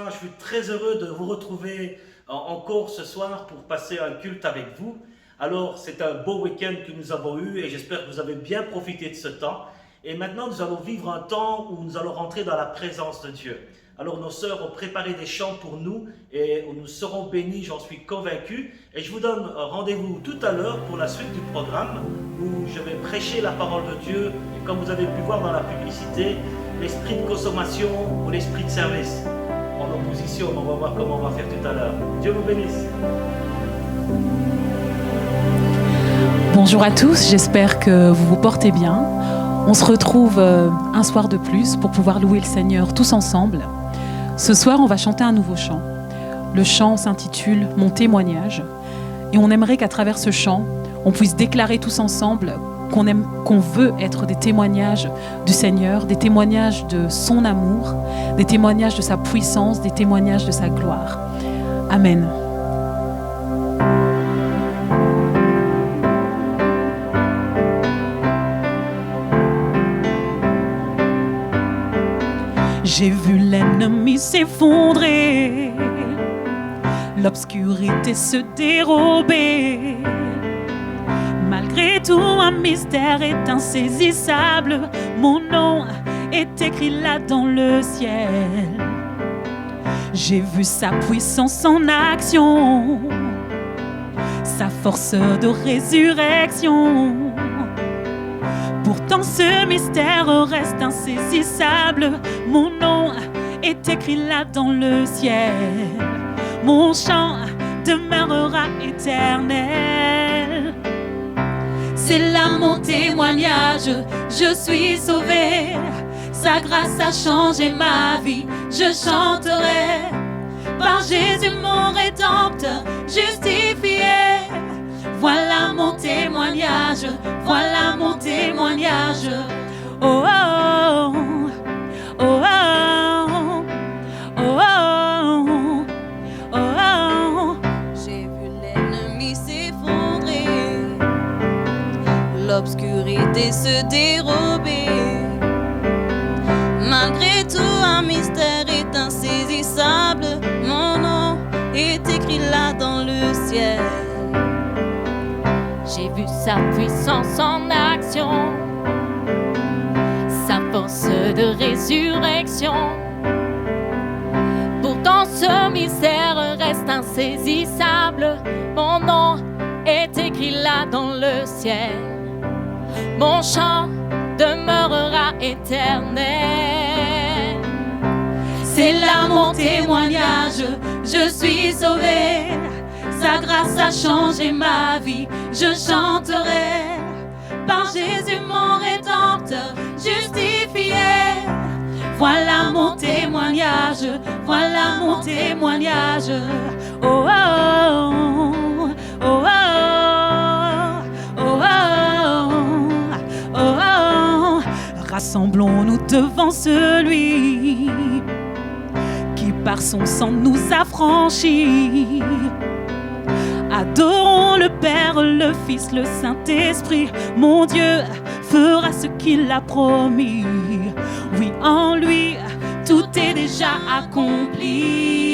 Je suis très heureux de vous retrouver encore ce soir pour passer un culte avec vous. Alors, c'est un beau week-end que nous avons eu et j'espère que vous avez bien profité de ce temps. Et maintenant, nous allons vivre un temps où nous allons rentrer dans la présence de Dieu. Alors, nos sœurs ont préparé des chants pour nous et nous serons bénis, j'en suis convaincu. Et je vous donne rendez-vous tout à l'heure pour la suite du programme où je vais prêcher la parole de Dieu. Et comme vous avez pu voir dans la publicité, l'esprit de consommation ou l'esprit de service. En opposition, on va voir comment on va faire tout à l'heure. Dieu vous bénisse. Bonjour à tous, j'espère que vous vous portez bien. On se retrouve un soir de plus pour pouvoir louer le Seigneur tous ensemble. Ce soir, on va chanter un nouveau chant. Le chant s'intitule « Mon témoignage ». Et on aimerait qu'à travers ce chant, on puisse déclarer tous ensemble qu'on veut être des témoignages du Seigneur, des témoignages de son amour, des témoignages de sa puissance, des témoignages de sa gloire. Amen. J'ai vu l'ennemi s'effondrer, l'obscurité se dérober. Malgré tout, un mystère est insaisissable. Mon nom est écrit là dans le ciel. J'ai vu sa puissance en action, sa force de résurrection. Pourtant ce mystère reste insaisissable. Mon nom est écrit là dans le ciel. Mon chant demeurera éternel. C'est là mon témoignage, je suis sauvé. Sa grâce a changé ma vie, je chanterai. Par Jésus mon rédempteur, justifié. Voilà mon témoignage, voilà mon témoignage. Oh oh oh oh oh oh oh oh. J'ai vu l'ennemi s'effondrer, l'obscurité se dérober. Malgré tout, un mystère est insaisissable. Mon nom est écrit là dans le ciel. J'ai vu sa puissance en action, sa force de résurrection. Pourtant ce mystère reste insaisissable. Mon nom est écrit là dans le ciel. Mon chant demeurera éternel. C'est là mon témoignage, je suis sauvé. Sa grâce a changé ma vie, je chanterai. Par Jésus mon rédempteur, justifié. Voilà mon témoignage, voilà mon témoignage. Oh oh oh oh oh oh oh oh oh. Rassemblons-nous devant celui qui par son sang nous a franchis. Adorons le Père, le Fils, le Saint-Esprit. Mon Dieu fera ce qu'il a promis. Oui, en lui, tout est déjà accompli.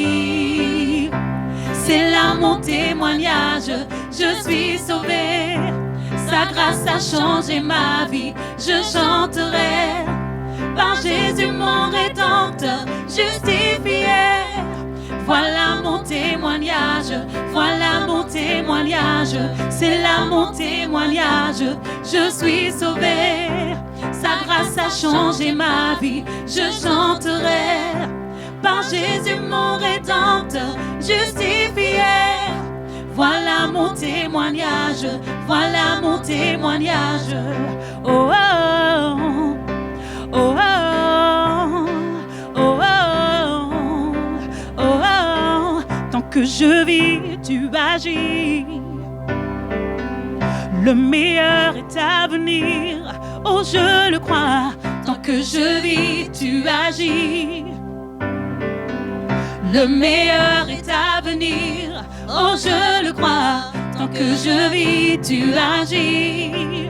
C'est là mon témoignage, je suis sauvé. Sa grâce a changé ma vie, je chanterai. par Jésus mon Rédempteur, justifié. Voilà mon témoignage, voilà mon témoignage, c'est là mon témoignage, je suis sauvé. Sa grâce a changé ma vie, je chanterai. Par Jésus mon Rédempteur, justifié. Voilà mon témoignage, voilà mon témoignage. Oh oh, oh oh, oh oh, oh oh. Tant que je vis, tu agis. Le meilleur est à venir, oh je le crois. Tant que je vis, tu agis. Le meilleur est à venir, oh je le crois. Tant que je vis, tu agis.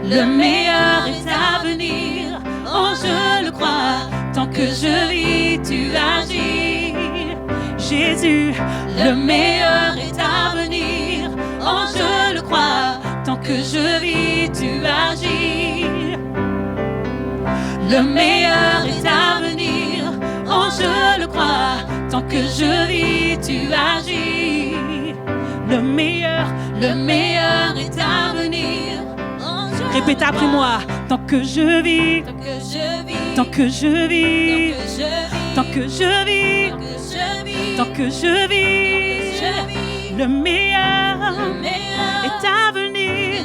Le meilleur est à venir, oh je le crois. Tant que je vis, tu agis. Jésus, le meilleur est à venir, oh je le crois. Tant que je vis, tu agis. Le meilleur est à venir, oh je le crois. Tant que je vis, tu agis. Le meilleur est à venir. Oh, répète après moi. Tant que je vis, tant que je vis, tant que je vis, tant que je vis, le meilleur est à venir.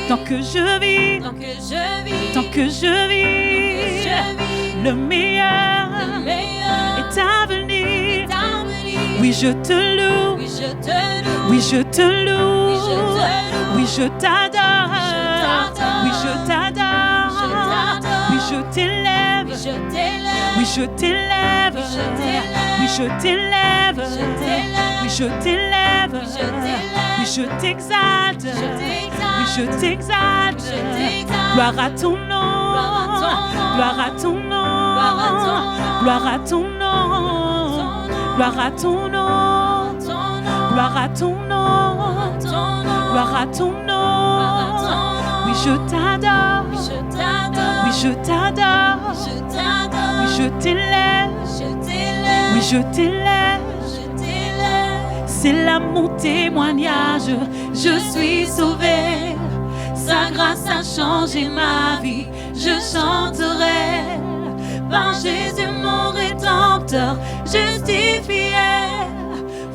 Tant que je vis, tant que je vis, le meilleur est à venir. Oui, je te loue. Oui, je te loue. Oui, je t'adore. Oui, je t'adore. Oui, je t'élève. Oui, je t'élève. Oui, je t'élève. Oui, je t'élève. Oui, je t'exalte. Oui, je t'exalte. Gloire à ton nom. Gloire à ton nom. Gloire à ton nom. Gloire à ton nom. Gloire à ton nom. Gloire à ton nom. Oui, je t'adore. Oui, je t'adore. Oui, je t'élève. Oui, je t'élève. C'est là mon témoignage. Je suis sauvé. Sa grâce a changé ma vie. Je chanterai. Par Jésus mon Rédempteur, justifié.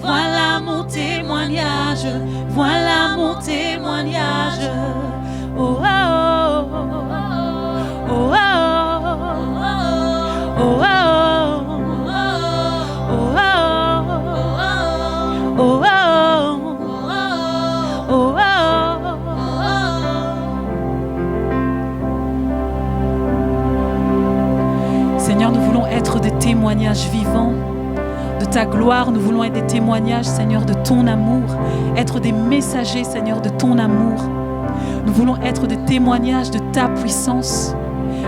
Voilà mon témoignage, voilà mon témoignage. Oh oh, oh oh, oh oh, oh oh, oh oh. Seigneur, nous voulons être des témoignages vivants de ta gloire. Nous voulons être des témoignages, Seigneur, de ton amour. Être des messagers, Seigneur, de ton amour. Nous voulons être des témoignages de ta puissance.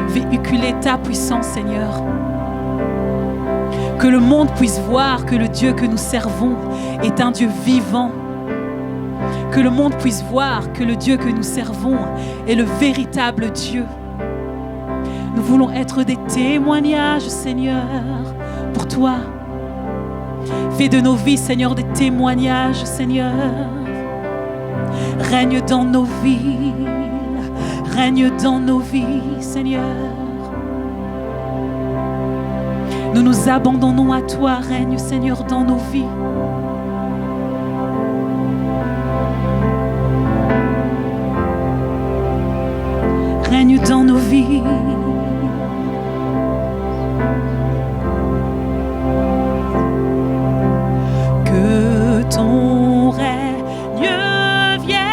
Véhiculer ta puissance, Seigneur. Que le monde puisse voir que le Dieu que nous servons est un Dieu vivant. Que le monde puisse voir que le Dieu que nous servons est le véritable Dieu. Nous voulons être des témoignages, Seigneur, pour toi. Fais de nos vies, Seigneur, des témoignages, Seigneur. Règne dans nos vies. Règne dans nos vies, Seigneur. Nous nous abandonnons à toi, règne, Seigneur, dans nos vies. Règne dans nos vies. Que ton règne vienne,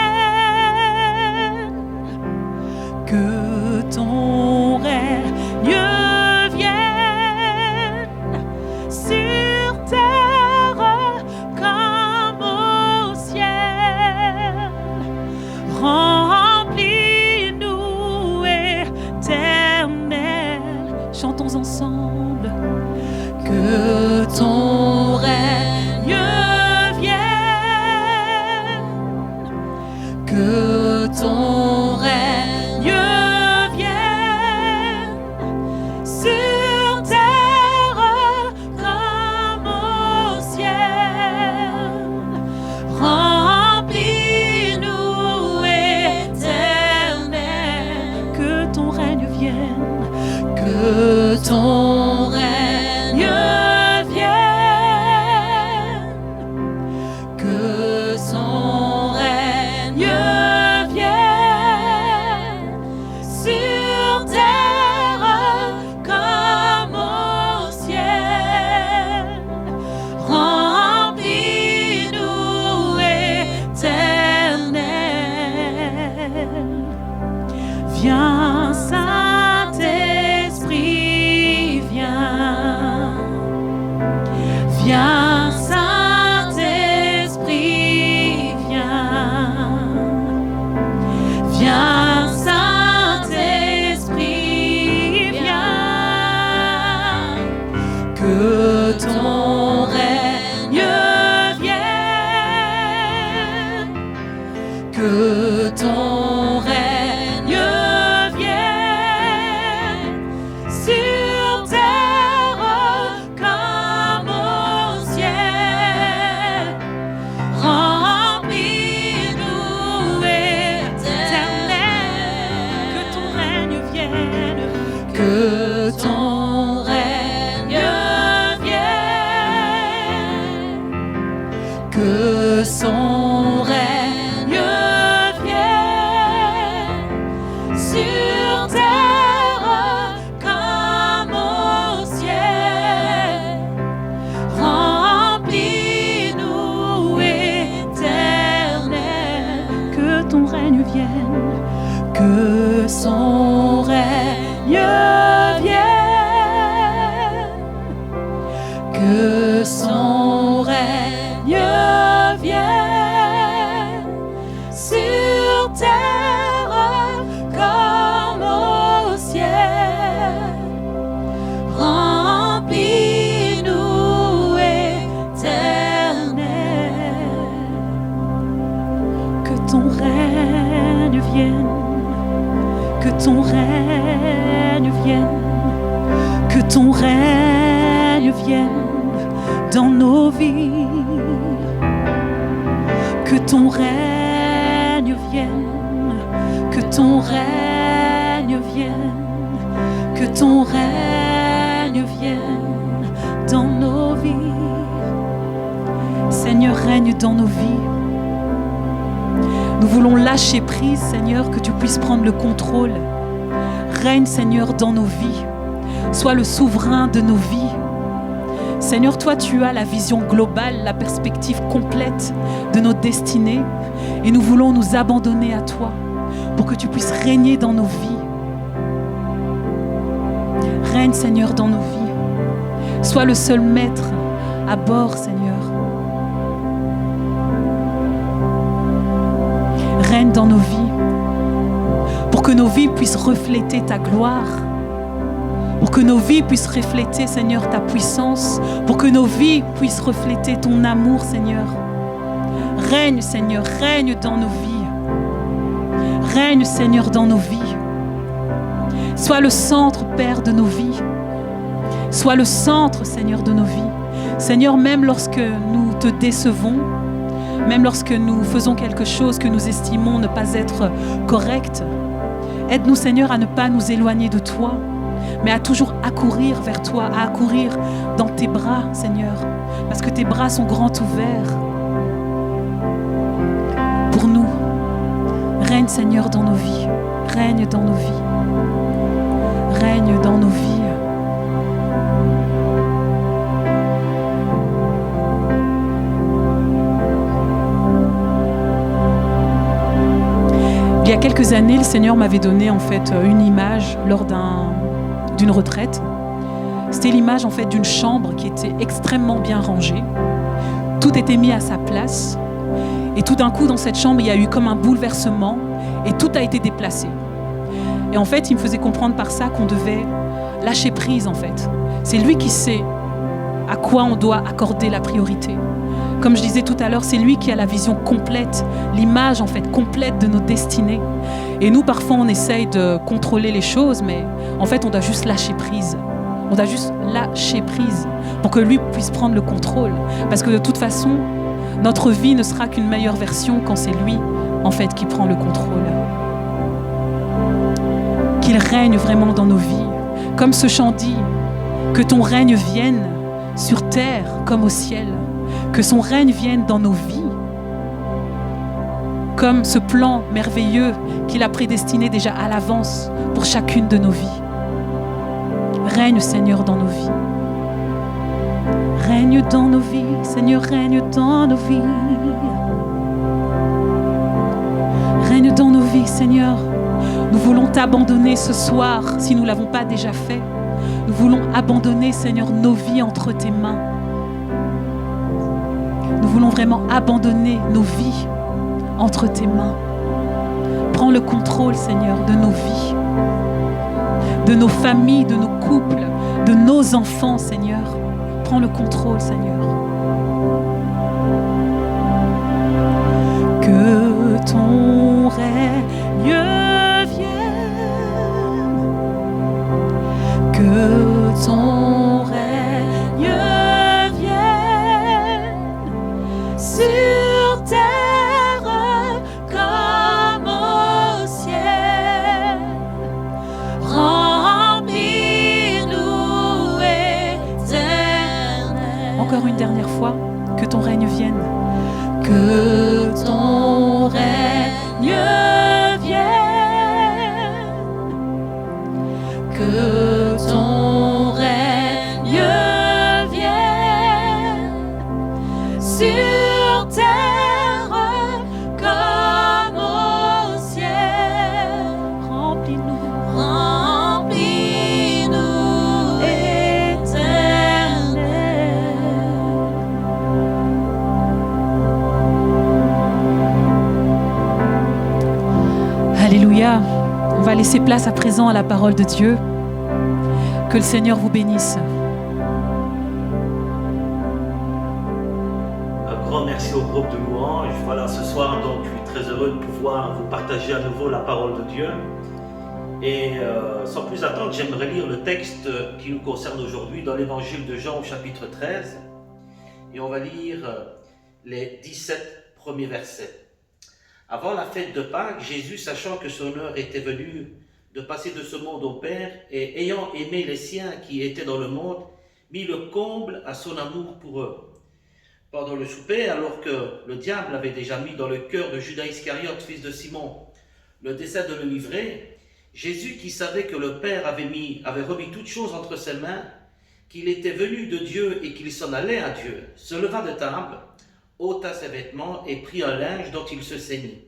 que ton règne vienne sur terre comme au ciel. Remplis-nous, Éternel. Chantons ensemble. Que ton règne vienne, que ton règne vienne ton règne vienne, que ton règne vienne, que son règne vienne sur terre comme au ciel. Remplis-nous, Éternel. Viens, Saint-Esprit, viens. Viens, Saint-Esprit, viens. Viens, Saint-Esprit, viens. Que ton règne vienne. Que ton règne vienne sur terre comme au ciel. Remplis-nous, Éternel. Que ton règne vienne, que ton règne vienne, que son règne vienne sur terre comme au ciel. Remplis-nous, Éternel. Que ton règne vienne, que son règne vienne, que son règne vienne sur terre comme au ciel. Remplis-nous, Éternel. Que ton règne vienne, que ton règne vienne, que ton règne vienne dans nos vies. Que ton règne vienne, que ton règne vienne, que ton règne vienne dans nos vies. Seigneur, règne dans nos vies. Nous voulons lâcher prise, Seigneur, que tu puisses prendre le contrôle. Règne, Seigneur, dans nos vies. Sois le souverain de nos vies. Seigneur, toi, tu as la vision globale, la perspective complète de nos destinées. Et nous voulons nous abandonner à toi pour que tu puisses régner dans nos vies. Règne, Seigneur, dans nos vies. Sois le seul maître à bord, Seigneur. Règne dans nos vies pour que nos vies puissent refléter ta gloire. Pour que nos vies puissent refléter, Seigneur, ta puissance. Pour que nos vies puissent refléter ton amour, Seigneur. Règne, Seigneur, règne dans nos vies. Règne, Seigneur, dans nos vies. Sois le centre, Père, de nos vies. Sois le centre, Seigneur, de nos vies. Seigneur, même lorsque nous te décevons, même lorsque nous faisons quelque chose que nous estimons ne pas être correct, aide-nous, Seigneur, à ne pas nous éloigner de toi, mais à toujours accourir vers toi, à accourir dans tes bras, Seigneur, parce que tes bras sont grands ouverts pour nous. Règne, Seigneur, dans nos vies. Règne dans nos vies. Règne dans nos vies. Il y a quelques années, le Seigneur m'avait donné en fait une image lors d'une retraite. C'était l'image en fait d'une chambre qui était extrêmement bien rangée. Tout était mis à sa place. Et tout d'un coup, dans cette chambre, il y a eu comme un bouleversement et tout a été déplacé. Et en fait, il me faisait comprendre par ça qu'on devait lâcher prise en fait. C'est lui qui sait à quoi on doit accorder la priorité. Comme je disais tout à l'heure, c'est lui qui a la vision complète, l'image en fait complète de nos destinées. Et nous, parfois, on essaye de contrôler les choses, mais en fait, on doit juste lâcher prise. On doit juste lâcher prise pour que lui puisse prendre le contrôle. Parce que de toute façon, notre vie ne sera qu'une meilleure version quand c'est lui, en fait, qui prend le contrôle. qu'il règne vraiment dans nos vies. Comme ce chant dit, que ton règne vienne sur terre comme au ciel, que son règne vienne dans nos vies, comme ce plan merveilleux qu'il a prédestiné déjà à l'avance pour chacune de nos vies. Règne, Seigneur, dans nos vies. Règne dans nos vies, Seigneur, règne dans nos vies. Règne dans nos vies, Seigneur. Nous voulons t'abandonner ce soir, si nous ne l'avons pas déjà fait. Nous voulons abandonner, Seigneur, nos vies entre tes mains. Nous voulons vraiment abandonner nos vies entre tes mains. Prends le contrôle, Seigneur, de nos vies, de nos familles, de nos couples, de nos enfants, Seigneur. Prends le contrôle, Seigneur. Que ton règne vienne, que ton règne vienne sur terre comme au ciel. Remplis-nous, Éternel. Encore une dernière fois, que ton règne vienne. Que ton règne vienne, que ton règne vienne sur terre comme au ciel. Remplis-nous, remplis-nous, Éternel. Alléluia. On va laisser place à présent à la parole de Dieu. Que le Seigneur vous bénisse. Un grand merci au groupe de louanges. Voilà, ce soir, donc, je suis très heureux de pouvoir vous partager à nouveau la parole de Dieu. Et sans plus attendre, j'aimerais lire le texte qui nous concerne aujourd'hui dans l'évangile de Jean au chapitre 13. Et on va lire les 17 premiers versets. Avant la fête de Pâques, Jésus, sachant que son heure était venue de passer de ce monde au Père, et ayant aimé les siens qui étaient dans le monde, mit le comble à son amour pour eux. Pendant le souper, alors que le diable avait déjà mis dans le cœur de Judas Iscariote, fils de Simon, le dessein de le livrer, Jésus, qui savait que le Père avait remis toutes choses entre ses mains, qu'il était venu de Dieu et qu'il s'en allait à Dieu, se leva de table, ôta ses vêtements et prit un linge dont il se ceignit.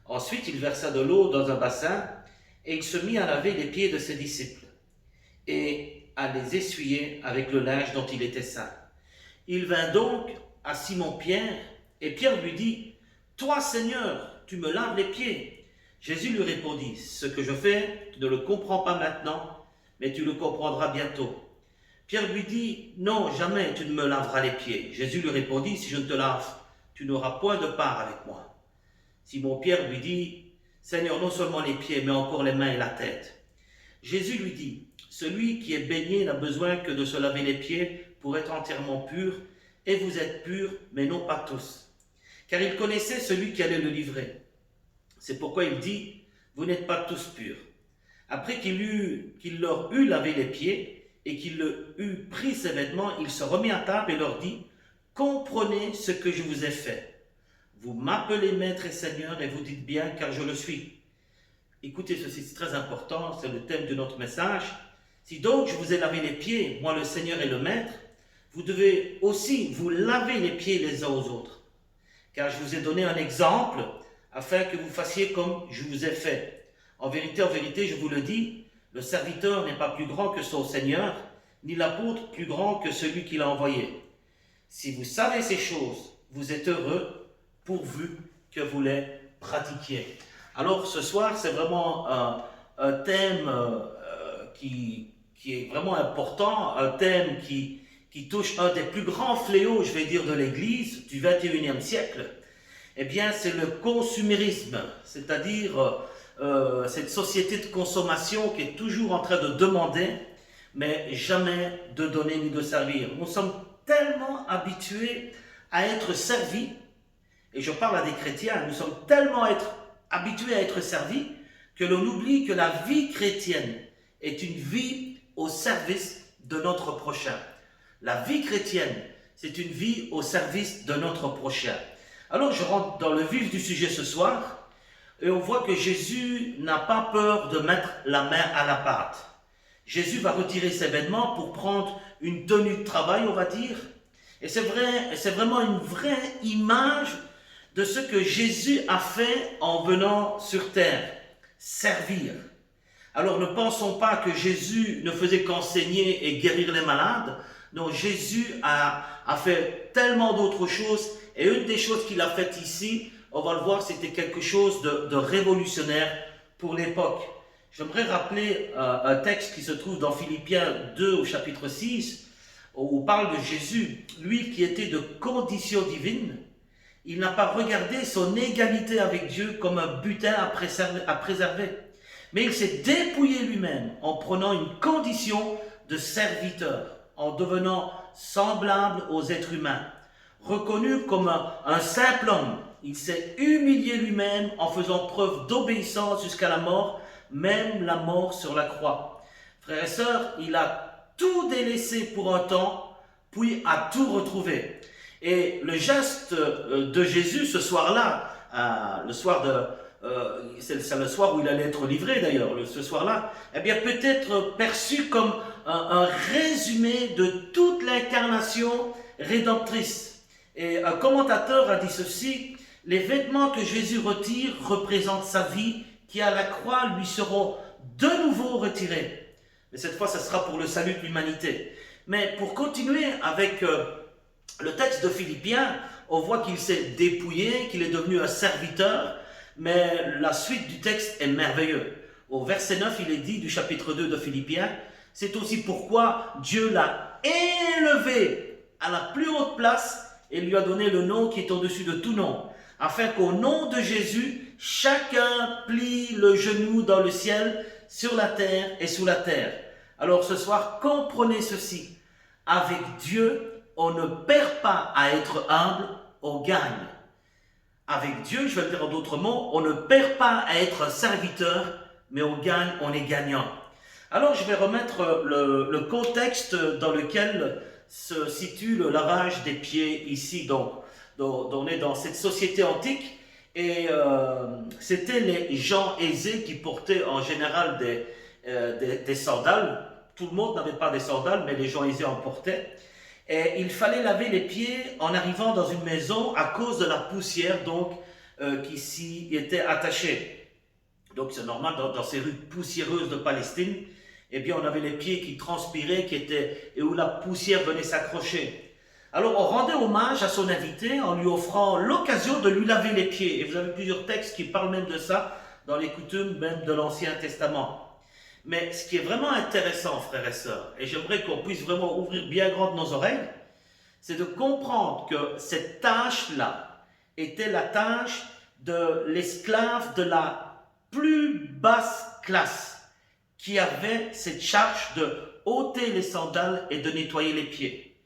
Ensuite, il versa de l'eau dans un bassin et il se mit à laver les pieds de ses disciples et à les essuyer avec le linge dont il était saint. Il vint donc à Simon-Pierre et Pierre lui dit « Toi, Seigneur, tu me laves les pieds ?» Jésus lui répondit « Ce que je fais, tu ne le comprends pas maintenant, mais tu le comprendras bientôt. » Pierre lui dit « Non, jamais tu ne me laveras les pieds. » Jésus lui répondit « Si je ne te lave, tu n'auras point de part avec moi. » Simon-Pierre lui dit « Seigneur, non seulement les pieds, mais encore les mains et la tête. » Jésus lui dit « Celui qui est baigné n'a besoin que de se laver les pieds pour être entièrement pur, et vous êtes purs, mais non pas tous. » Car il connaissait celui qui allait le livrer. C'est pourquoi il dit « Vous n'êtes pas tous purs. » Après qu'il leur eut lavé les pieds et qu'il eut pris ses vêtements, il se remit à table et leur dit « Comprenez ce que je vous ai fait. Vous m'appelez Maître et Seigneur et vous dites bien car je le suis. » Écoutez ceci, c'est très important, c'est le thème de notre message. Si donc je vous ai lavé les pieds, moi le Seigneur et le Maître, vous devez aussi vous laver les pieds les uns aux autres. Car je vous ai donné un exemple afin que vous fassiez comme je vous ai fait. En vérité, je vous le dis, le serviteur n'est pas plus grand que son Seigneur, ni l'apôtre plus grand que celui qui l'a envoyé. Si vous savez ces choses, vous êtes heureux, pourvu que vous les pratiquiez. Alors ce soir, c'est vraiment un thème qui est vraiment important, un thème qui touche un des plus grands fléaux, je vais dire, de l'Église du 21e siècle. Eh bien, c'est le consumérisme, c'est-à-dire cette société de consommation qui est toujours en train de demander, mais jamais de donner ni de servir. Nous sommes tellement habitués à être servis, et je parle à des chrétiens, nous sommes tellement habitués à être servis que l'on oublie que la vie chrétienne est une vie au service de notre prochain. La vie chrétienne, c'est une vie au service de notre prochain. Alors je rentre dans le vif du sujet ce soir, et on voit que Jésus n'a pas peur de mettre la main à la pâte. Jésus va retirer ses vêtements pour prendre une tenue de travail, on va dire. Et c'est vraiment une vraie image de ce que Jésus a fait en venant sur terre, servir. Alors ne pensons pas que Jésus ne faisait qu'enseigner et guérir les malades. Non, Jésus a fait tellement d'autres choses. Et une des choses qu'il a faites ici, on va le voir, c'était quelque chose de révolutionnaire pour l'époque. J'aimerais rappeler un texte qui se trouve dans Philippiens 2 au chapitre 6, où on parle de Jésus, lui qui était de condition divine. Il n'a pas regardé son égalité avec Dieu comme un butin à préserver, mais il s'est dépouillé lui-même en prenant une condition de serviteur, en devenant semblable aux êtres humains. Reconnu comme un simple homme, il s'est humilié lui-même en faisant preuve d'obéissance jusqu'à la mort, même la mort sur la croix. Frères et sœurs, il a tout délaissé pour un temps, puis a tout retrouvé. Et le geste de Jésus ce soir-là, c'est le soir où il allait être livré d'ailleurs, ce soir-là, eh bien peut être perçu comme un résumé de toute l'incarnation rédemptrice. Et un commentateur a dit ceci: les vêtements que Jésus retire représentent sa vie qui à la croix lui seront de nouveau retirés. Mais cette fois, ce sera pour le salut de l'humanité. Mais pour continuer avec le texte de Philippiens, on voit qu'il s'est dépouillé, qu'il est devenu un serviteur, mais la suite du texte est merveilleuse. Au verset 9, il est dit du chapitre 2 de Philippiens, c'est aussi pourquoi Dieu l'a élevé à la plus haute place et lui a donné le nom qui est au-dessus de tout nom, afin qu'au nom de Jésus, chacun plie le genou dans le ciel, sur la terre et sous la terre. Alors ce soir, comprenez ceci. Avec Dieu, on ne perd pas à être humble, on gagne. Avec Dieu, je vais le dire en d'autres mots, on ne perd pas à être un serviteur, mais on gagne, on est gagnant. Alors je vais remettre le contexte dans lequel se situe le lavage des pieds ici. Donc on est dans cette société antique et c'était les gens aisés qui portaient en général des sandales. Tout le monde n'avait pas des sandales, mais les gens aisés en portaient. Et il fallait laver les pieds en arrivant dans une maison à cause de la poussière qui s'y était attachée. Donc c'est normal, dans ces rues poussiéreuses de Palestine, eh bien on avait les pieds qui transpiraient et où la poussière venait s'accrocher. Alors on rendait hommage à son invité en lui offrant l'occasion de lui laver les pieds. Et vous avez plusieurs textes qui parlent même de ça dans les coutumes même de l'Ancien Testament. Mais ce qui est vraiment intéressant, frères et sœurs, et j'aimerais qu'on puisse vraiment ouvrir bien grand nos oreilles, c'est de comprendre que cette tâche-là était la tâche de l'esclave de la plus basse classe qui avait cette charge de ôter les sandales et de nettoyer les pieds.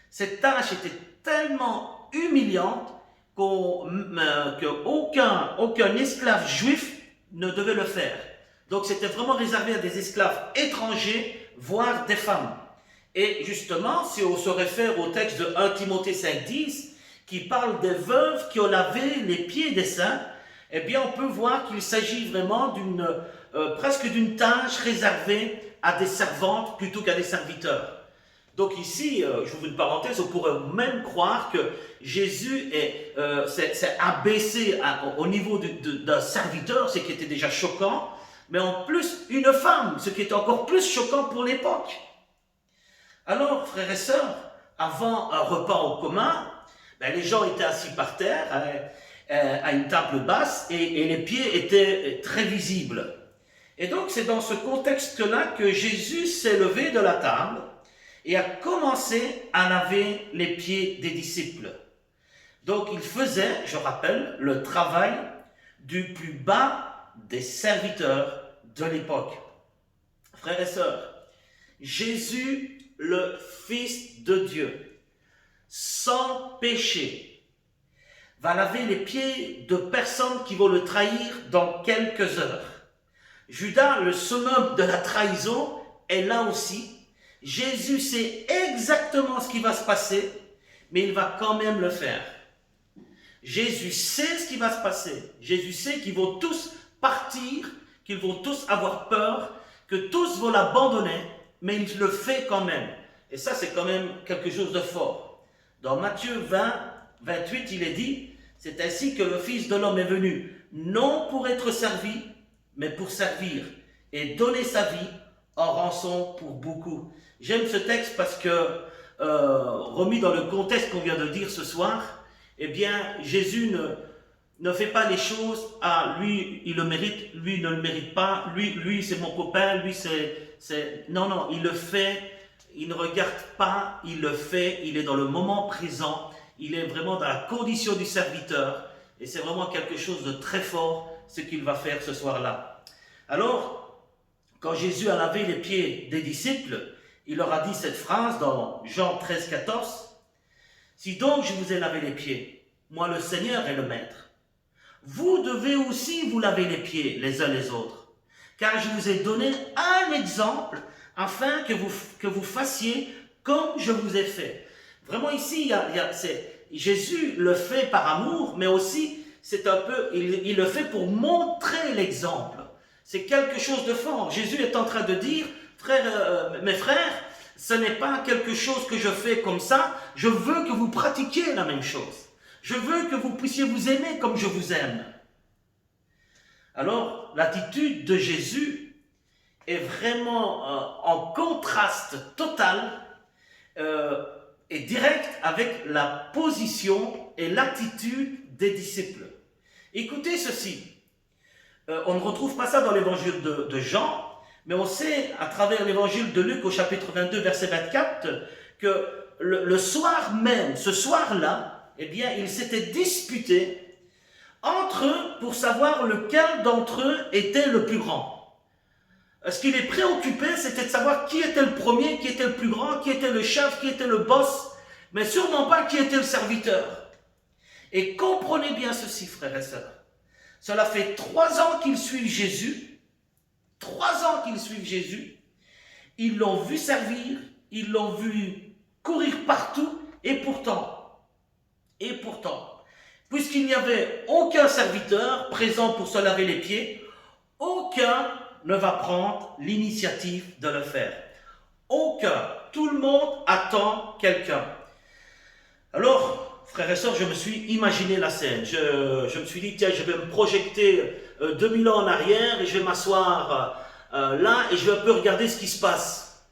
Cette tâche était tellement humiliante qu'aucun esclave juif ne devait le faire. Donc c'était vraiment réservé à des esclaves étrangers, voire des femmes. Et justement, si on se réfère au texte de 1 Timothée 5,10, qui parle des veuves qui ont lavé les pieds des saints, eh bien on peut voir qu'il s'agit vraiment presque d'une tâche réservée à des servantes plutôt qu'à des serviteurs. Donc ici, j'ouvre une parenthèse, on pourrait même croire que Jésus s'est abaissé au niveau d'un serviteur, ce qui était déjà choquant, mais en plus une femme, ce qui est encore plus choquant pour l'époque. Alors, frères et sœurs, avant un repas en commun, les gens étaient assis par terre à une table basse et les pieds étaient très visibles. Et donc, c'est dans ce contexte-là que Jésus s'est levé de la table et a commencé à laver les pieds des disciples. Donc, il faisait, je rappelle, le travail du plus bas des serviteurs de l'époque. Frères et sœurs, Jésus, le Fils de Dieu, sans péché, va laver les pieds de personnes qui vont le trahir dans quelques heures. Judas, le summum de la trahison, est là aussi. Jésus sait exactement ce qui va se passer, mais il va quand même le faire. Jésus sait ce qui va se passer. Jésus sait qu'ils vont tous partir, qu'ils vont tous avoir peur, que tous vont l'abandonner, mais il le fait quand même. Et ça, c'est quand même quelque chose de fort. Dans Matthieu 20, 28, il est dit, c'est ainsi que le Fils de l'homme est venu, non pour être servi, mais pour servir et donner sa vie en rançon pour beaucoup. J'aime ce texte parce que, remis dans le contexte qu'on vient de dire ce soir, eh bien, Jésus ne fait pas les choses, ah, lui, il le mérite, lui, il ne le mérite pas, lui c'est mon copain, lui, c'est... Non, il le fait, il ne regarde pas, il le fait, il est dans le moment présent, il est vraiment dans la condition du serviteur, et c'est vraiment quelque chose de très fort, ce qu'il va faire ce soir-là. Alors, quand Jésus a lavé les pieds des disciples, il leur a dit cette phrase dans Jean 13, 14, « Si donc je vous ai lavé les pieds, moi le Seigneur et le Maître, vous devez aussi vous laver les pieds les uns les autres, car je vous ai donné un exemple afin que vous fassiez comme je vous ai fait. » Vraiment ici, Jésus le fait par amour, mais aussi c'est un peu, il le fait pour montrer l'exemple. C'est quelque chose de fort. Jésus est en train de dire, mes frères, ce n'est pas quelque chose que je fais comme ça, je veux que vous pratiquiez la même chose. Je veux que vous puissiez vous aimer comme je vous aime. Alors, l'attitude de Jésus est vraiment en contraste total et direct avec la position et l'attitude des disciples. Écoutez ceci. On ne retrouve pas ça dans l'évangile de Jean, mais on sait à travers l'évangile de Luc au chapitre 22, verset 24, que le soir même, ce soir-là, eh bien, ils s'étaient disputés entre eux pour savoir lequel d'entre eux était le plus grand. Ce qui les préoccupait, c'était de savoir qui était le premier, qui était le plus grand, qui était le chef, qui était le boss, mais sûrement pas qui était le serviteur. Et comprenez bien ceci, frères et sœurs. Cela fait 3 ans qu'ils suivent Jésus. 3 ans qu'ils suivent Jésus. Ils l'ont vu servir, ils l'ont vu courir partout, et pourtant, puisqu'il n'y avait aucun serviteur présent pour se laver les pieds, aucun ne va prendre l'initiative de le faire. Aucun. Tout le monde attend quelqu'un. Alors, frères et sœurs, je me suis imaginé la scène. Je me suis dit, tiens, je vais me projeter 2000 ans en arrière et je vais m'asseoir là et je vais un peu regarder ce qui se passe.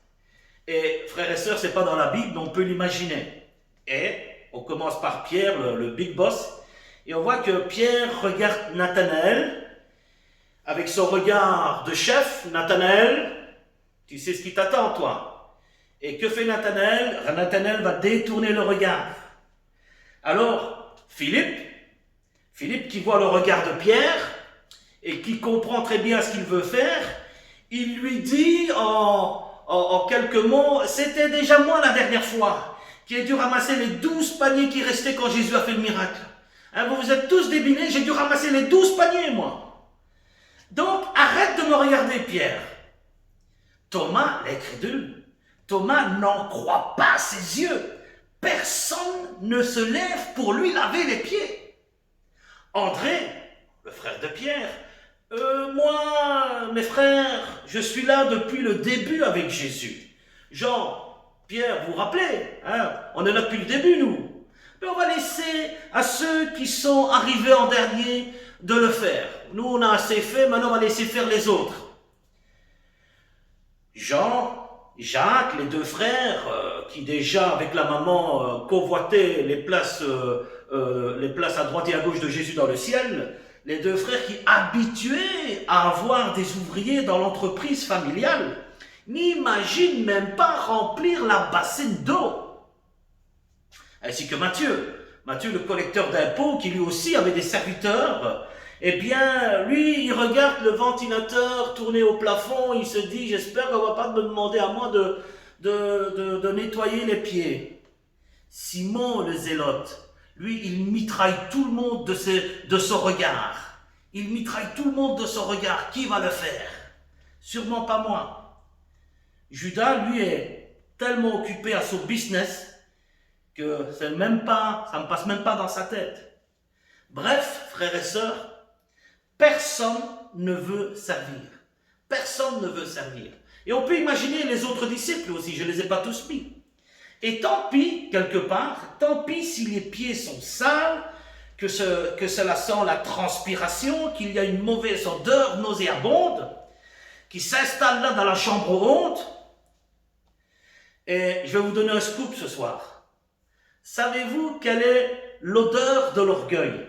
Et frères et sœurs, c'est pas dans la Bible, mais on peut l'imaginer. Et on commence par Pierre, le big boss, et on voit que Pierre regarde Nathanaël avec son regard de chef. Nathanaël, tu sais ce qui t'attend, toi. Et que fait Nathanaël? Nathanaël va détourner le regard. Alors, Philippe qui voit le regard de Pierre et qui comprend très bien ce qu'il veut faire, il lui dit en quelques mots, c'était déjà moi la dernière fois qui ai dû ramasser les 12 paniers qui restaient quand Jésus a fait le miracle. Hein, vous êtes tous débinés, j'ai dû ramasser les 12 paniers, moi. Donc, arrête de me regarder, Pierre. Thomas, l'incrédule, Thomas n'en croit pas ses yeux. Personne ne se lève pour lui laver les pieds. André, le frère de Pierre, moi, mes frères, je suis là depuis le début avec Jésus. Jean, Pierre, vous vous rappelez, hein, on est là depuis le début, nous. Mais on va laisser à ceux qui sont arrivés en dernier de le faire. Nous, on a assez fait, maintenant on va laisser faire les autres. Jean, Jacques, les 2 frères, qui déjà avec la maman convoitaient les places à droite et à gauche de Jésus dans le ciel, les 2 frères qui, habitués à avoir des ouvriers dans l'entreprise familiale, n'imaginent même pas remplir la bassine d'eau. Ainsi que Matthieu, le collecteur d'impôts, qui lui aussi avait des serviteurs, eh bien, lui, il regarde le ventilateur tourner au plafond, il se dit, j'espère qu'on ne va pas me demander à moi de nettoyer les pieds. Simon, le zélote, lui, il mitraille tout le monde de son regard. Il mitraille tout le monde de son regard. Qui va le faire? Sûrement pas moi. Judas, lui, est tellement occupé à son business que ça ne passe même pas dans sa tête. Bref, frères et sœurs, personne ne veut servir. Personne ne veut servir. Et on peut imaginer les autres disciples aussi, je ne les ai pas tous mis. Et tant pis, quelque part, tant pis si les pieds sont sales, que cela sent la transpiration, qu'il y a une mauvaise odeur nauséabonde qui s'installe là dans la chambre haute. Et je vais vous donner un scoop ce soir. Savez-vous quelle est l'odeur de l'orgueil?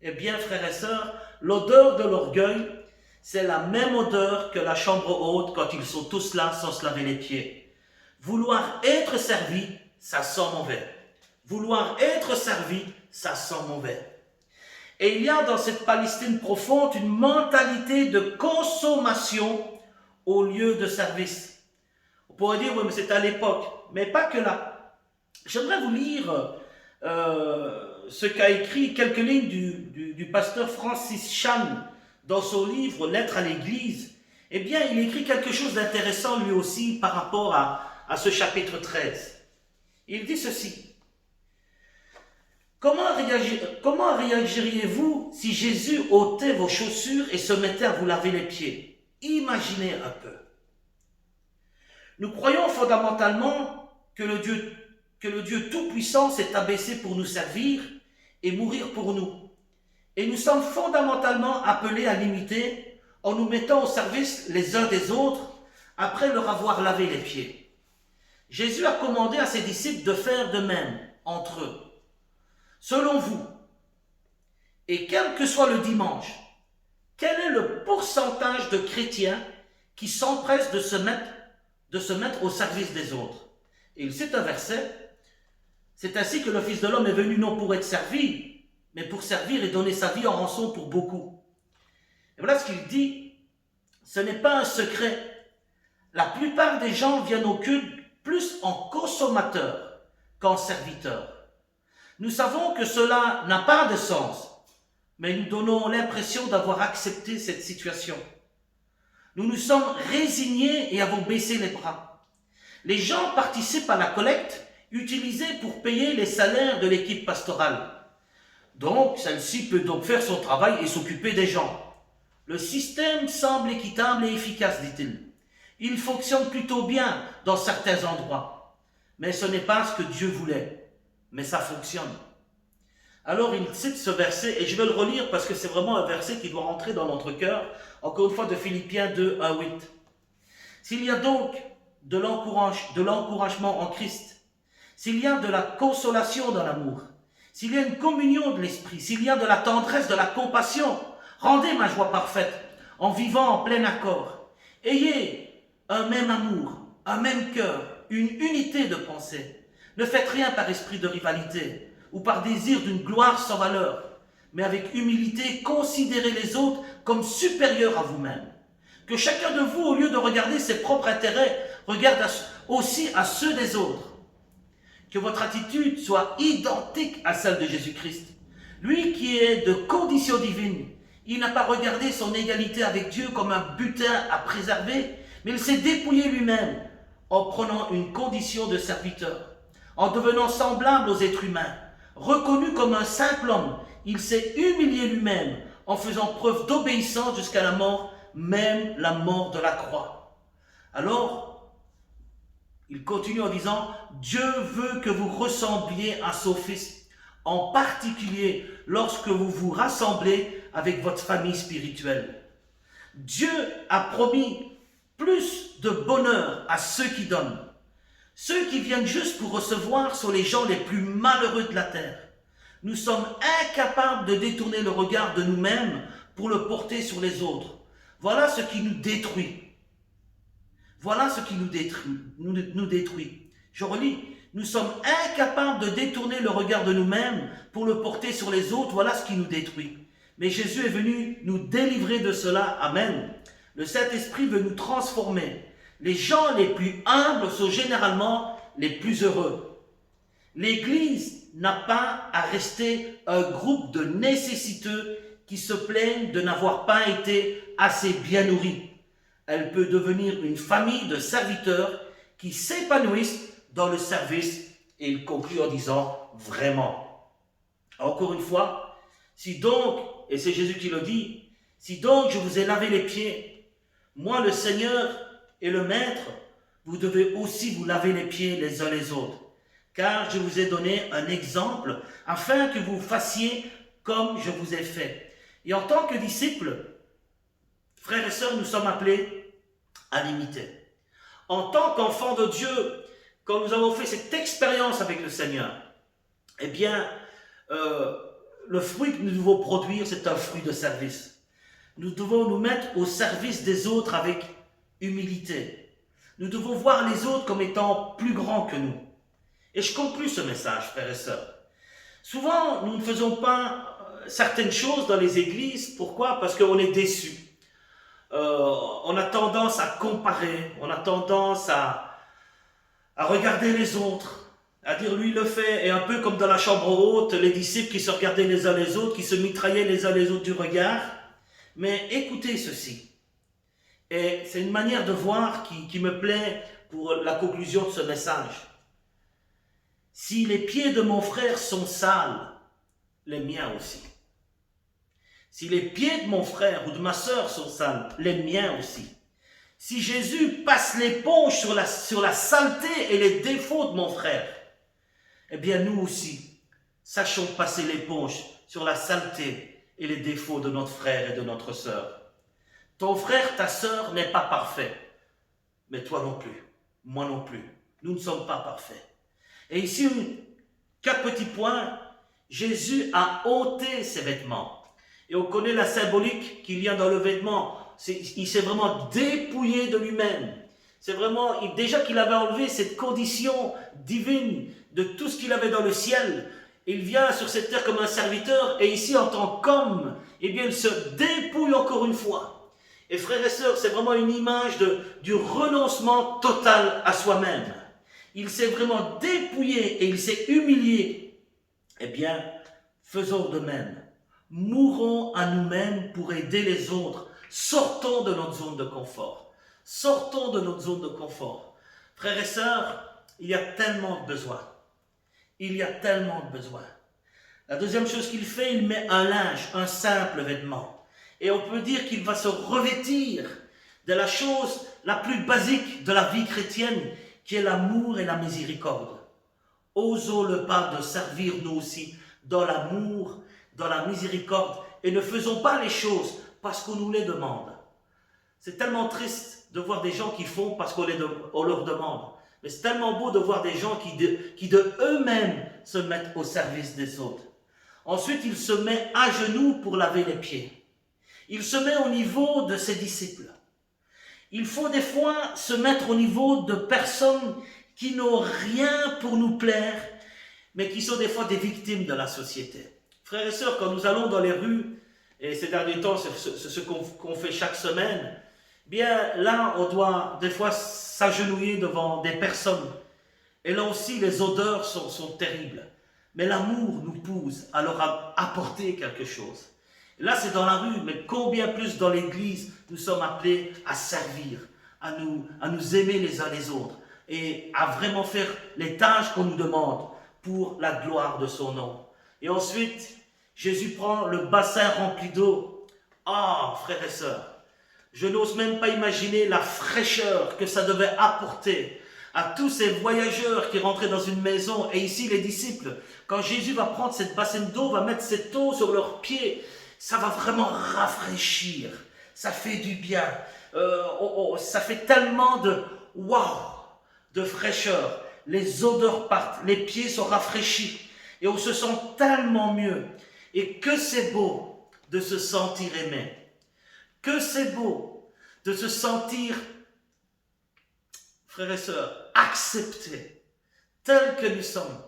Eh bien, frères et sœurs, l'odeur de l'orgueil, c'est la même odeur que la chambre haute quand ils sont tous là sans se laver les pieds. Vouloir être servi, ça sent mauvais. Vouloir être servi, ça sent mauvais. Et il y a dans cette Palestine profonde une mentalité de consommation au lieu de service. On pourrait dire, oui, mais c'est à l'époque, mais pas que là. J'aimerais vous lire ce qu'a écrit quelques lignes du pasteur Francis Chan dans son livre « Lettre à l'Église ». Eh bien, il écrit quelque chose d'intéressant lui aussi par rapport à ce chapitre 13. Il dit ceci. Comment réagiriez-vous si Jésus ôtait vos chaussures et se mettait à vous laver les pieds? Imaginez un peu. Nous croyons fondamentalement que le Dieu Tout-Puissant s'est abaissé pour nous servir et mourir pour nous. Et nous sommes fondamentalement appelés à l'imiter en nous mettant au service les uns des autres après leur avoir lavé les pieds. Jésus a commandé à ses disciples de faire de même entre eux. Selon vous, et quel que soit le dimanche, quel est le pourcentage de chrétiens qui s'empressent de se mettre au service des autres? Et il cite un verset, c'est ainsi que le Fils de l'homme est venu non pour être servi, mais pour servir et donner sa vie en rançon pour beaucoup. Et voilà ce qu'il dit, ce n'est pas un secret. La plupart des gens viennent au culte plus en consommateurs qu'en serviteurs. Nous savons que cela n'a pas de sens, mais nous donnons l'impression d'avoir accepté cette situation. Nous nous sommes résignés et avons baissé les bras. Les gens participent à la collecte utilisée pour payer les salaires de l'équipe pastorale. Donc, celle-ci peut donc faire son travail et s'occuper des gens. Le système semble équitable et efficace, dit-il. Il fonctionne plutôt bien dans certains endroits, mais ce n'est pas ce que Dieu voulait. Mais ça fonctionne. Alors il cite ce verset, et je vais le relire parce que c'est vraiment un verset qui doit rentrer dans notre cœur, encore une fois de Philippiens 2, 1, 8. S'il y a donc de l'encouragement en Christ, s'il y a de la consolation dans l'amour, s'il y a une communion de l'esprit, s'il y a de la tendresse, de la compassion, rendez ma joie parfaite en vivant en plein accord. Ayez un même amour, un même cœur, une unité de pensée. Ne faites rien par esprit de rivalité ou par désir d'une gloire sans valeur, mais avec humilité, considérez les autres comme supérieurs à vous-même. Que chacun de vous, au lieu de regarder ses propres intérêts, regarde aussi à ceux des autres. Que votre attitude soit identique à celle de Jésus-Christ. Lui qui est de condition divine, il n'a pas regardé son égalité avec Dieu comme un butin à préserver, mais il s'est dépouillé lui-même en prenant une condition de serviteur. En devenant semblable aux êtres humains, reconnu comme un simple homme, il s'est humilié lui-même en faisant preuve d'obéissance jusqu'à la mort, même la mort de la croix. Alors, il continue en disant, Dieu veut que vous ressembliez à son Fils, en particulier lorsque vous vous rassemblez avec votre famille spirituelle. Dieu a promis plus de bonheur à ceux qui donnent. Ceux qui viennent juste pour recevoir sont les gens les plus malheureux de la terre. Nous sommes incapables de détourner le regard de nous-mêmes pour le porter sur les autres. Voilà ce qui nous détruit. Voilà ce qui nous détruit. Je relis. Nous sommes incapables de détourner le regard de nous-mêmes pour le porter sur les autres. Voilà ce qui nous détruit. Mais Jésus est venu nous délivrer de cela. Amen. Le Saint-Esprit veut nous transformer. Les gens les plus humbles sont généralement les plus heureux. L'Église n'a pas à rester un groupe de nécessiteux qui se plaignent de n'avoir pas été assez bien nourris. Elle peut devenir une famille de serviteurs qui s'épanouissent dans le service. Et il conclut en disant vraiment. Encore une fois, si donc, et c'est Jésus qui le dit, si donc je vous ai lavé les pieds, moi le Seigneur et le Maître, vous devez aussi vous laver les pieds les uns les autres. Car je vous ai donné un exemple afin que vous fassiez comme je vous ai fait. Et en tant que disciples, frères et sœurs, nous sommes appelés à l'imiter. En tant qu'enfants de Dieu, quand nous avons fait cette expérience avec le Seigneur, eh bien, le fruit que nous devons produire, c'est un fruit de service. Nous devons nous mettre au service des autres avec humilité. Nous devons voir les autres comme étant plus grands que nous. Et je conclus ce message, frères et sœurs. Souvent, nous ne faisons pas certaines choses dans les églises. Pourquoi? Parce qu'on est déçus. On a tendance à comparer, on a tendance à regarder les autres, à dire lui le fait, et un peu comme dans la chambre haute, les disciples qui se regardaient les uns les autres, qui se mitraillaient les uns les autres du regard. Mais écoutez ceci, et c'est une manière de voir qui me plaît pour la conclusion de ce message. Si les pieds de mon frère sont sales, les miens aussi. Si les pieds de mon frère ou de ma sœur sont sales, les miens aussi. Si Jésus passe l'éponge sur la saleté et les défauts de mon frère, eh bien nous aussi, sachons passer l'éponge sur la saleté et les défauts de notre frère et de notre sœur. Ton frère, ta sœur n'est pas parfait, mais toi non plus, moi non plus. Nous ne sommes pas parfaits. Et ici, 4 petits points. Jésus a ôté ses vêtements. Et on connaît la symbolique qu'il y a dans le vêtement. Il s'est vraiment dépouillé de lui-même. C'est vraiment, déjà qu'il avait enlevé cette condition divine de tout ce qu'il avait dans le ciel. Il vient sur cette terre comme un serviteur. Et ici, en tant qu'homme, eh bien, il se dépouille encore une fois. Et frères et sœurs, c'est vraiment une image du renoncement total à soi-même. Il s'est vraiment dépouillé et il s'est humilié. Eh bien, faisons de même. Mourons à nous-mêmes pour aider les autres. Sortons de notre zone de confort. Sortons de notre zone de confort. Frères et sœurs, il y a tellement de besoins. Il y a tellement de besoins. La deuxième chose qu'il fait, il met un linge, un simple vêtement. Et on peut dire qu'il va se revêtir de la chose la plus basique de la vie chrétienne, qui est l'amour et la miséricorde. Osons le pas de servir nous aussi dans l'amour, dans la miséricorde, et ne faisons pas les choses parce qu'on nous les demande. C'est tellement triste de voir des gens qui font parce qu'on leur demande. Mais c'est tellement beau de voir des gens qui de eux-mêmes se mettent au service des autres. Ensuite, il se met à genoux pour laver les pieds. Il se met au niveau de ses disciples. Il faut des fois se mettre au niveau de personnes qui n'ont rien pour nous plaire, mais qui sont des fois des victimes de la société. Frères et sœurs, quand nous allons dans les rues, et ces derniers temps, c'est ce qu'on fait chaque semaine, bien là, on doit des fois s'agenouiller devant des personnes. Et là aussi, les odeurs sont terribles. Mais l'amour nous pousse à leur apporter quelque chose. Là, c'est dans la rue, mais combien plus dans l'église, nous sommes appelés à servir, à nous aimer les uns les autres et à vraiment faire les tâches qu'on nous demande pour la gloire de son nom. Et ensuite, Jésus prend le bassin rempli d'eau. Ah, frères et sœurs, je n'ose même pas imaginer la fraîcheur que ça devait apporter à tous ces voyageurs qui rentraient dans une maison. Et ici, les disciples, quand Jésus va prendre cette bassine d'eau, va mettre cette eau sur leurs pieds, ça va vraiment rafraîchir. Ça fait du bien. Ça fait tellement de waouh, de fraîcheur. Les odeurs partent, les pieds sont rafraîchis. Et on se sent tellement mieux. Et que c'est beau de se sentir aimé. Que c'est beau de se sentir, frères et sœurs, acceptés, tels que nous sommes.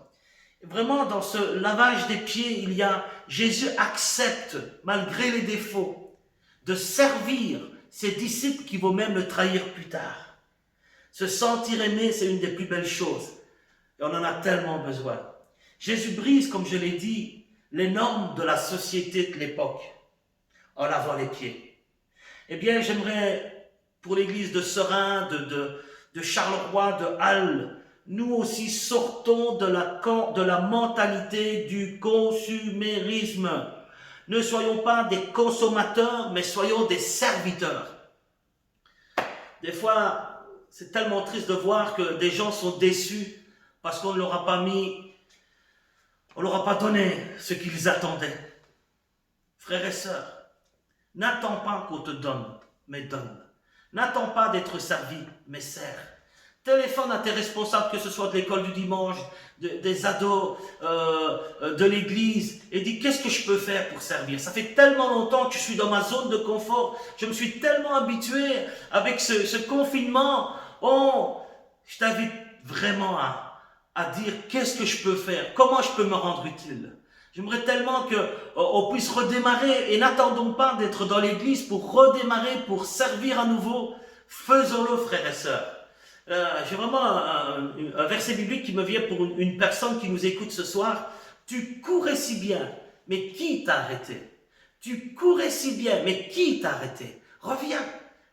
Vraiment, dans ce lavage des pieds, Jésus accepte, malgré les défauts, de servir ses disciples qui vont même le trahir plus tard. Se sentir aimé, c'est une des plus belles choses. Et on en a tellement besoin. Jésus brise, comme je l'ai dit, les normes de la société de l'époque, en lavant les pieds. Eh bien, j'aimerais pour l'église de Serein, de Charleroi, de Halle. Nous aussi sortons de la mentalité du consumérisme. Ne soyons pas des consommateurs, mais soyons des serviteurs. Des fois, c'est tellement triste de voir que des gens sont déçus parce qu'on ne leur a pas donné ce qu'ils attendaient. Frères et sœurs, n'attends pas qu'on te donne, mais donne. N'attends pas d'être servi, mais sers. Téléphone à tes responsables, que ce soit de l'école du dimanche, des ados, de l'église, et dis qu'est-ce que je peux faire pour servir. Ça fait tellement longtemps que je suis dans ma zone de confort, je me suis tellement habitué avec ce confinement. Oh, je t'invite vraiment à dire qu'est-ce que je peux faire, comment je peux me rendre utile. J'aimerais tellement qu'on puisse redémarrer, et n'attendons pas d'être dans l'église pour redémarrer, pour servir à nouveau. Faisons-le, frères et sœurs. J'ai vraiment un verset biblique qui me vient pour une personne qui nous écoute ce soir. Tu courais si bien, mais qui t'a arrêté? Tu courais si bien, mais qui t'a arrêté? Reviens,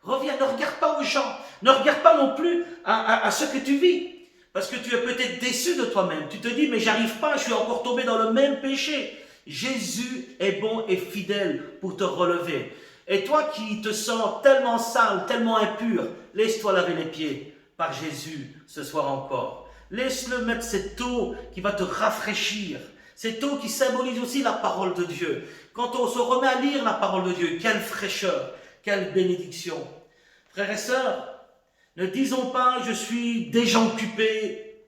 ne regarde pas aux gens, ne regarde pas non plus à ce que tu vis. Parce que tu es peut-être déçu de toi-même. Tu te dis, mais j'arrive pas, je suis encore tombé dans le même péché. Jésus est bon et fidèle pour te relever. Et toi qui te sens tellement sale, tellement impur, laisse-toi laver les pieds par Jésus ce soir encore. Laisse-le mettre cette eau qui va te rafraîchir. Cette eau qui symbolise aussi la parole de Dieu. Quand on se remet à lire la parole de Dieu, quelle fraîcheur, quelle bénédiction. Frères et sœurs, ne disons pas je suis déjà occupé.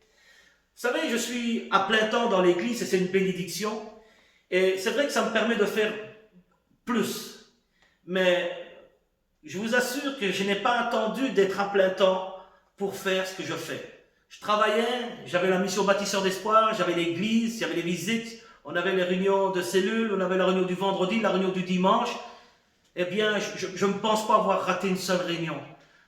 Vous savez, je suis à plein temps dans l'église et c'est une bénédiction. Et c'est vrai que ça me permet de faire plus. Mais je vous assure que je n'ai pas attendu d'être à plein temps pour faire ce que je fais. Je travaillais, j'avais la mission bâtisseur d'espoir, j'avais l'église, il y avait les visites, on avait les réunions de cellules, on avait la réunion du vendredi, la réunion du dimanche. Eh bien, je ne pense pas avoir raté une seule réunion.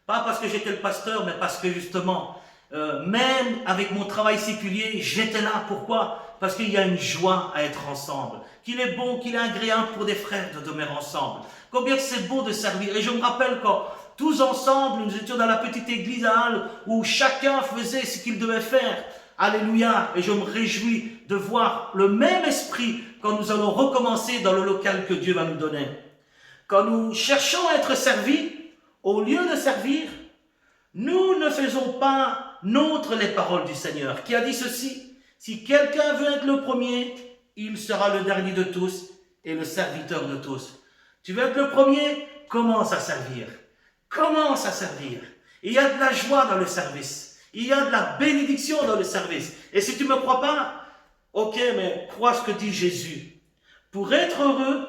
Pas parce que j'étais le pasteur, mais parce que justement, même avec mon travail séculier, j'étais là. Pourquoi? Parce qu'il y a une joie à être ensemble. Qu'il est bon, qu'il est agréable pour des frères de demeurer ensemble. Combien c'est beau de servir. Et je me rappelle quand tous ensemble, nous étions dans la petite église à Halle, où chacun faisait ce qu'il devait faire. Alléluia. Et je me réjouis de voir le même esprit quand nous allons recommencer dans le local que Dieu va nous donner. Quand nous cherchons à être servis, au lieu de servir, nous ne faisons pas nôtres les paroles du Seigneur, qui a dit ceci: si quelqu'un veut être le premier, il sera le dernier de tous et le serviteur de tous. Tu veux être le premier? Commence à servir. Commence à servir. Il y a de la joie dans le service. Il y a de la bénédiction dans le service. Et si tu ne me crois pas, ok, mais crois ce que dit Jésus. Pour être heureux,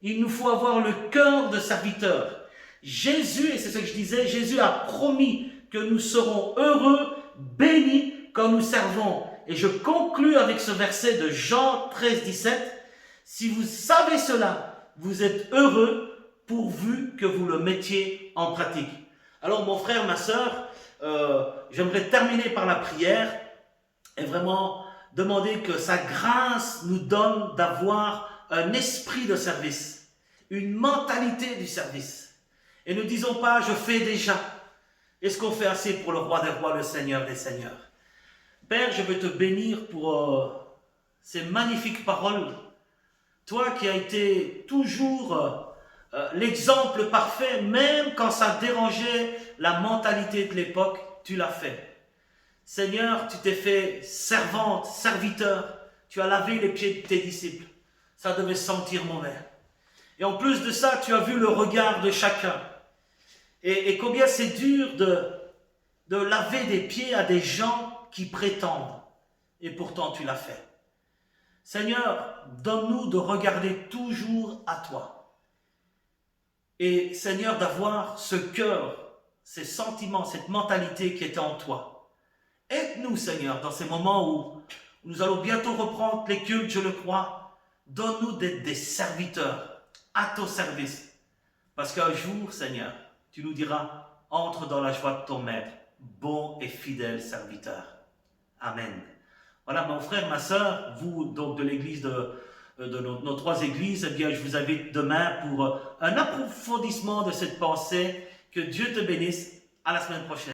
il nous faut avoir le cœur de serviteur. Jésus, et c'est ce que je disais, Jésus a promis que nous serons heureux, bénis quand nous servons. Et je conclus avec ce verset de Jean 13, 17. Si vous savez cela, vous êtes heureux pourvu que vous le mettiez en pratique. Alors mon frère, ma sœur, j'aimerais terminer par la prière et vraiment demander que sa grâce nous donne d'avoir un esprit de service, une mentalité du service. Et ne disons pas, je fais déjà. Est-ce qu'on fait assez pour le roi des rois, le Seigneur des seigneurs? Père, je veux te bénir pour ces magnifiques paroles. Toi qui as été toujours l'exemple parfait, même quand ça dérangeait la mentalité de l'époque, tu l'as fait. Seigneur, tu t'es fait servante, serviteur. Tu as lavé les pieds de tes disciples. Ça devait sentir mauvais. Et en plus de ça, tu as vu le regard de chacun. Et combien c'est dur de laver des pieds à des gens qui prétendent. Et pourtant, tu l'as fait. Seigneur, donne-nous de regarder toujours à toi. Et Seigneur, d'avoir ce cœur, ces sentiments, cette mentalité qui était en toi. Aide-nous, Seigneur, dans ces moments où nous allons bientôt reprendre les cultes, je le crois. Donne-nous d'être des serviteurs à ton service. Parce qu'un jour, Seigneur, tu nous diras, entre dans la joie de ton maître, bon et fidèle serviteur. Amen. Voilà, mon frère, ma sœur, vous donc de l'église de nos trois églises, eh bien, je vous invite demain pour un approfondissement de cette pensée Que Dieu te bénisse. À la semaine prochaine.